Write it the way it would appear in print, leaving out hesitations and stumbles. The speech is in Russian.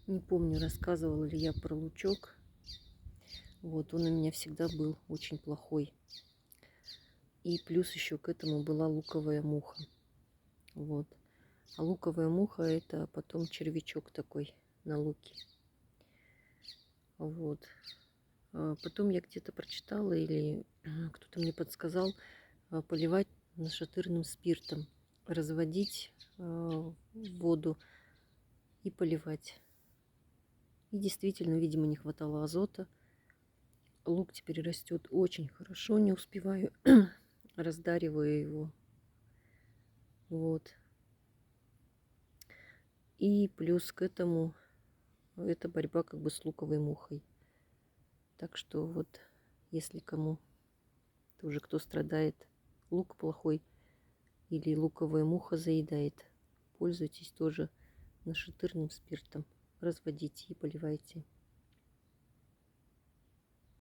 Не помню, рассказывала ли я про лучок. Вот, он у меня всегда был очень плохой. И плюс еще к этому была луковая муха. Вот. А луковая муха — это потом червячок такой на луке. Вот. Потом я где-то прочитала или кто-то мне подсказал поливать нашатырным спиртом, разводить в воду и поливать. И действительно, видимо, не хватало азота. Лук теперь растет очень хорошо, не успеваю, раздариваю его. Вот. И плюс к этому это борьба как бы с луковой мухой. Так что вот, если кому тоже кто страдает, лук плохой или луковая муха заедает, пользуйтесь тоже нашатырным спиртом, разводите и поливайте.